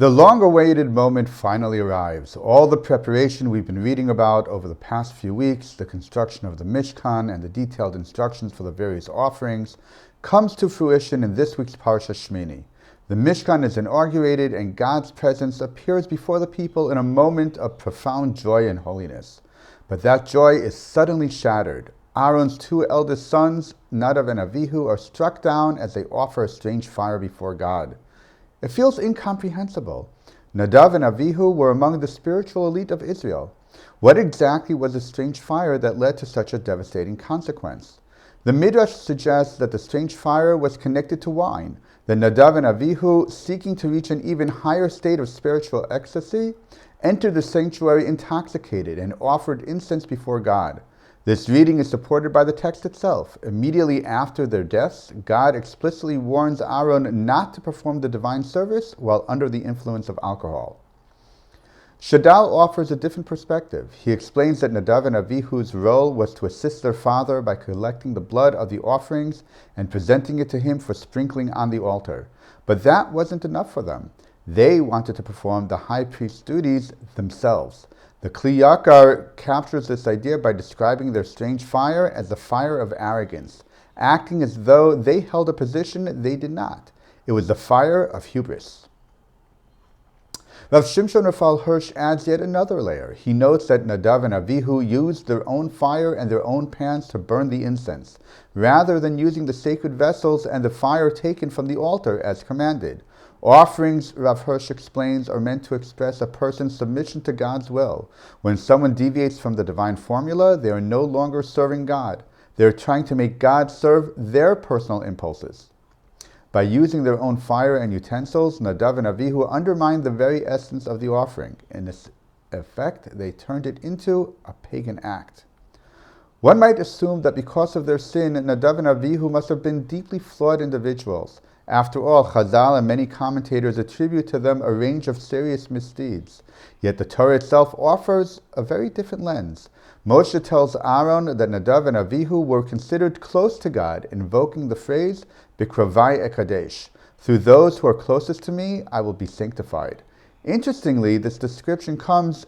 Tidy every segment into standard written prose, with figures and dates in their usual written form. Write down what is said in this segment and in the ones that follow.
The long-awaited moment finally arrives. All the preparation we've been reading about over the past few weeks, the construction of the Mishkan and the detailed instructions for the various offerings, comes to fruition in this week's Parsha Shemini. The Mishkan is inaugurated and God's presence appears before the people in a moment of profound joy and holiness. But that joy is suddenly shattered. Aaron's two eldest sons, Nadav and Avihu, are struck down as they offer a strange fire before God. It feels incomprehensible. Nadav and Avihu were among the spiritual elite of Israel. What exactly was the strange fire that led to such a devastating consequence? The Midrash suggests that the strange fire was connected to wine, that Nadav and Avihu, seeking to reach an even higher state of spiritual ecstasy, entered the sanctuary intoxicated and offered incense before God. This reading is supported by the text itself. Immediately after their deaths, God explicitly warns Aaron not to perform the divine service while under the influence of alcohol. Shadal offers a different perspective. He explains that Nadav and Avihu's role was to assist their father by collecting the blood of the offerings and presenting it to him for sprinkling on the altar. But that wasn't enough for them. They wanted to perform the high priest's duties themselves. The Kli Yakar captures this idea by describing their strange fire as the fire of arrogance, acting as though they held a position they did not. It was the fire of hubris. Rav Shimshon Raphael Hirsch adds yet another layer. He notes that Nadav and Avihu used their own fire and their own pans to burn the incense, rather than using the sacred vessels and the fire taken from the altar as commanded. Offerings, Rav Hirsch explains, are meant to express a person's submission to God's will. When someone deviates from the divine formula, they are no longer serving God. They are trying to make God serve their personal impulses. By using their own fire and utensils, Nadav and Avihu undermined the very essence of the offering. In this effect, they turned it into a pagan act. One might assume that because of their sin, Nadav and Avihu must have been deeply flawed individuals. After all, Chazal and many commentators attribute to them a range of serious misdeeds. Yet the Torah itself offers a very different lens. Moshe tells Aaron that Nadav and Avihu were considered close to God, invoking the phrase, Bikravai ekadesh. Through those who are closest to me, I will be sanctified. Interestingly, this description comes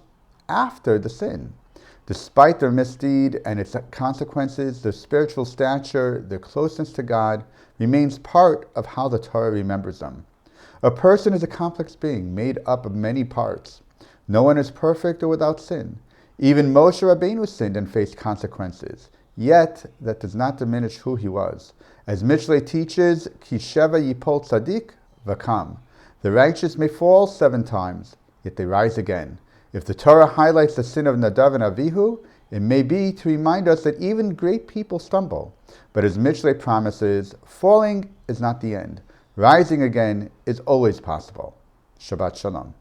after the sin. Despite their misdeed and its consequences, their spiritual stature, their closeness to God, remains part of how the Torah remembers them. A person is a complex being made up of many parts. No one is perfect or without sin. Even Moshe Rabbeinu sinned and faced consequences. Yet, that does not diminish who he was. As Mishlei teaches, Ki sheva yipol tzadik v'kam. The righteous may fall 7 times, yet they rise again. If the Torah highlights the sin of Nadav and Avihu, it may be to remind us that even great people stumble. But as Mishlei promises, falling is not the end. Rising again is always possible. Shabbat Shalom.